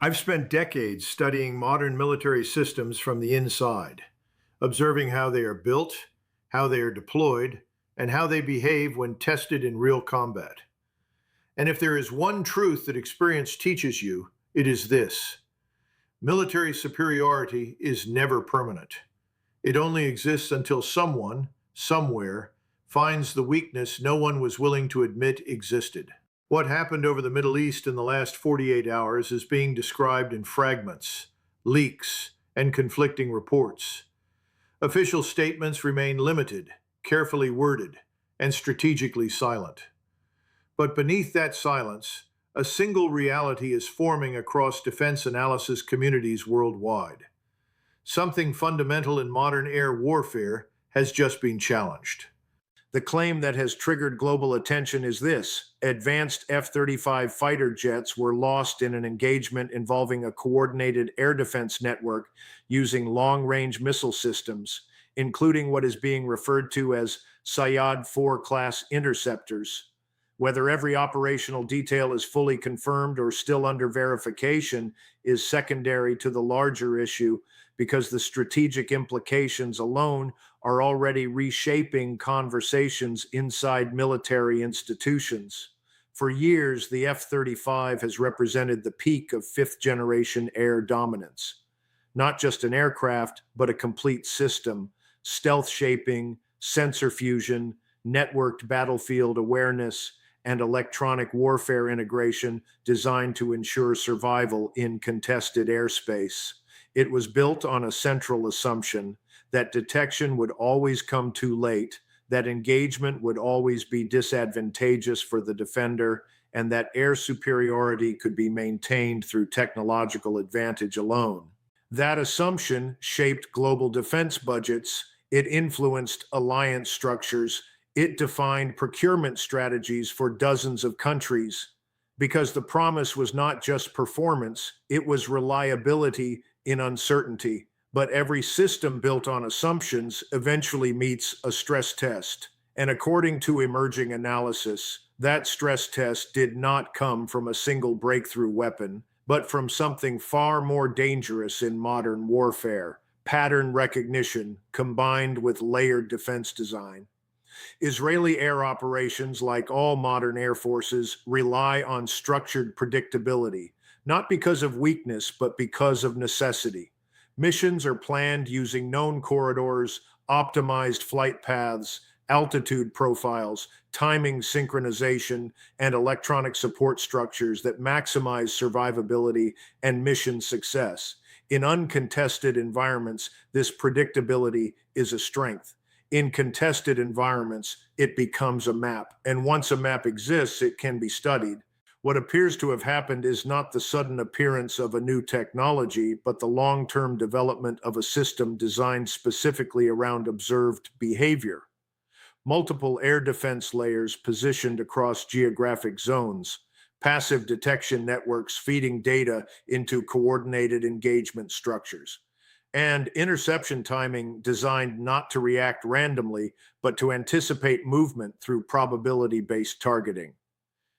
I've spent decades studying modern military systems from the inside, observing how they are built, how they are deployed, and how they behave when tested in real combat. And if there is one truth that experience teaches you, it is this: military superiority is never permanent. It only exists until someone, somewhere, finds the weakness no one was willing to admit existed. What happened over the Middle East in the last 48 hours is being described in fragments, leaks, and conflicting reports. Official statements remain limited, carefully worded, and strategically silent. But beneath that silence, a single reality is forming across defense analysis communities worldwide. Something fundamental in modern air warfare has just been challenged. The claim that has triggered global attention is this: advanced F-35 fighter jets were lost in an engagement involving a coordinated air defense network using long range missile systems, including what is being referred to as Syad 4 class interceptors. Whether every operational detail is fully confirmed or still under verification is secondary to the larger issue, because the strategic implications alone are already reshaping conversations inside military institutions. For years, the F 35 has represented the peak of fifth generation air dominance. Not just an aircraft, but a complete system: stealth shaping, sensor fusion, networked battlefield awareness, and electronic warfare integration designed to ensure survival in contested airspace. It was built on a central assumption that detection would always come too late, that engagement would always be disadvantageous for the defender, and that air superiority could be maintained through technological advantage alone. That assumption shaped global defense budgets, it influenced alliance structures, it defined procurement strategies for dozens of countries, because the promise was not just performance, it was reliability in uncertainty. But every system built on assumptions eventually meets a stress test. And according to emerging analysis, that stress test did not come from a single breakthrough weapon, but from something far more dangerous in modern warfare: pattern recognition combined with layered defense design. Israeli air operations, like all modern air forces, rely on structured predictability, not because of weakness, but because of necessity. Missions are planned using known corridors, optimized flight paths, altitude profiles, timing synchronization, and electronic support structures that maximize survivability and mission success. In uncontested environments, this predictability is a strength. In contested environments, it becomes a map. And once a map exists, it can be studied. What appears to have happened is not the sudden appearance of a new technology, but the long-term development of a system designed specifically around observed behavior. Multiple air defense layers positioned across geographic zones, passive detection networks feeding data into coordinated engagement structures, and interception timing designed not to react randomly, but to anticipate movement through probability-based targeting.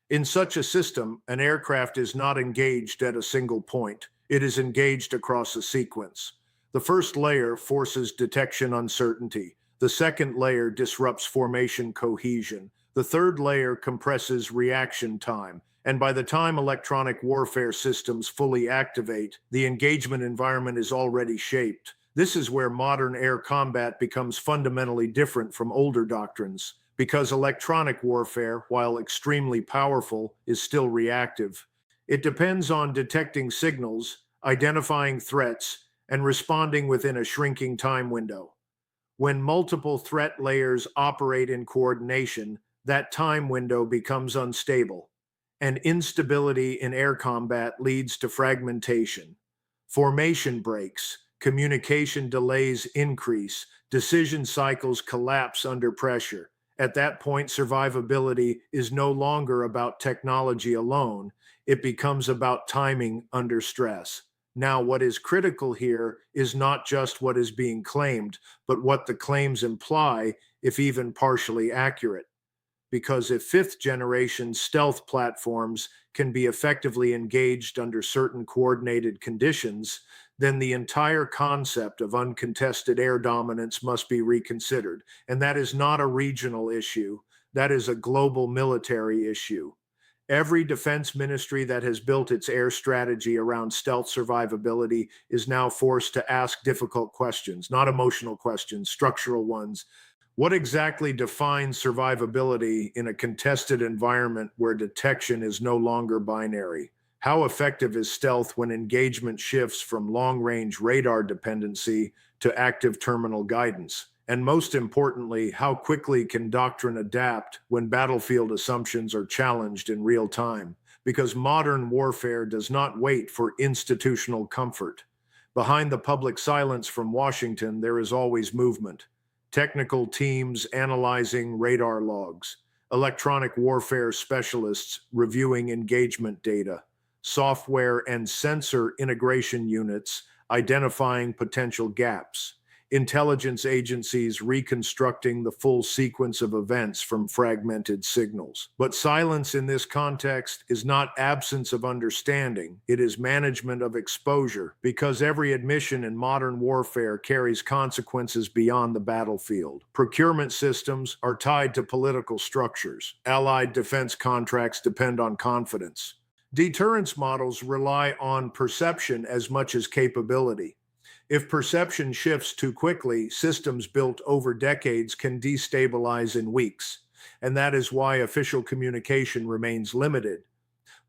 In such a system, an aircraft is not engaged at a single point. It is engaged across a sequence. The first layer forces detection uncertainty. The second layer disrupts formation cohesion. The third layer compresses reaction time. And by the time electronic warfare systems fully activate, the engagement environment is already shaped. This is where modern air combat becomes fundamentally different from older doctrines, because electronic warfare, while extremely powerful, is still reactive. It depends on detecting signals, identifying threats, and responding within a shrinking time window. When multiple threat layers operate in coordination, that time window becomes unstable, and instability in air combat leads to fragmentation. Formation breaks, communication delays increase, decision cycles collapse under pressure. At that point, survivability is no longer about technology alone. It becomes about timing under stress. Now, what is critical here is not just what is being claimed, but what the claims imply, if even partially accurate. because if fifth-generation stealth platforms can be effectively engaged under certain coordinated conditions, then the entire concept of uncontested air dominance must be reconsidered. And that is not a regional issue, that is a global military issue. Every defense ministry that has built its air strategy around stealth survivability is now forced to ask difficult questions, not emotional questions, structural ones. What exactly defines survivability in a contested environment where detection is no longer binary? How effective is stealth when engagement shifts from long-range radar dependency to active terminal guidance? And most importantly, how quickly can doctrine adapt when battlefield assumptions are challenged in real time? Because modern warfare does not wait for institutional comfort. Behind the public silence from Washington, there is always movement. Technical teams analyzing radar logs, electronic warfare specialists reviewing engagement data, software and sensor integration units identifying potential gaps, intelligence agencies reconstructing the full sequence of events from fragmented signals. But silence in this context is not absence of understanding, it is management of exposure, because every admission in modern warfare carries consequences beyond the battlefield. Procurement systems are tied to political structures. Allied defense contracts depend on confidence. Deterrence models rely on perception as much as capability. If perception shifts too quickly, systems built over decades can destabilize in weeks, and that is why official communication remains limited.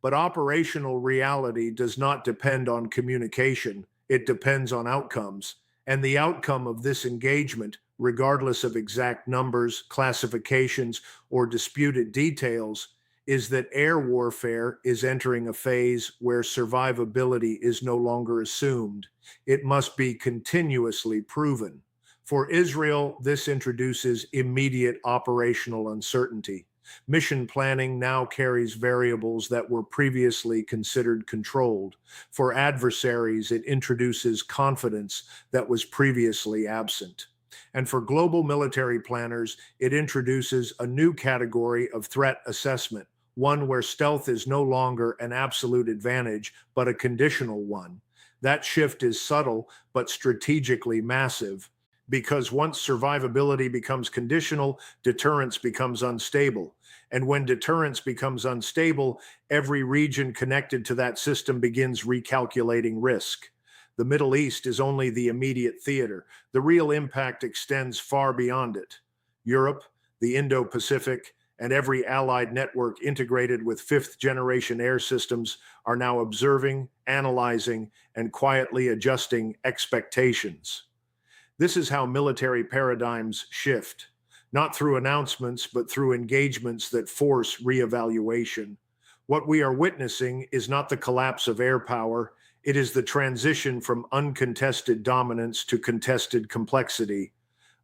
But operational reality does not depend on communication, it depends on outcomes. And the outcome of this engagement, regardless of exact numbers, classifications, or disputed details, is that air warfare is entering a phase where survivability is no longer assumed. It must be continuously proven. For Israel, this introduces immediate operational uncertainty. Mission planning now carries variables that were previously considered controlled. For adversaries, it introduces confidence that was previously absent. And for global military planners, it introduces a new category of threat assessment, one where stealth is no longer an absolute advantage, but a conditional one. That shift is subtle, but strategically massive, because once survivability becomes conditional, deterrence becomes unstable. And when deterrence becomes unstable, every region connected to that system begins recalculating risk. The Middle East is only the immediate theater. The real impact extends far beyond it. Europe, the Indo-Pacific, and every allied network integrated with fifth-generation air systems are now observing, analyzing, and quietly adjusting expectations. This is how military paradigms shift, not through announcements, but through engagements that force reevaluation. What we are witnessing is not the collapse of air power, it is the transition from uncontested dominance to contested complexity.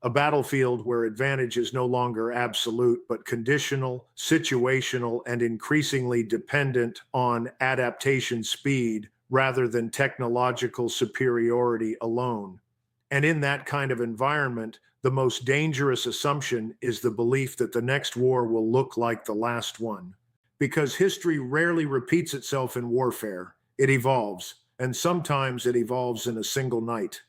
A battlefield where advantage is no longer absolute, but conditional, situational, and increasingly dependent on adaptation speed rather than technological superiority alone. And in that kind of environment, the most dangerous assumption is the belief that the next war will look like the last one. Because history rarely repeats itself in warfare, it evolves, and sometimes it evolves in a single night.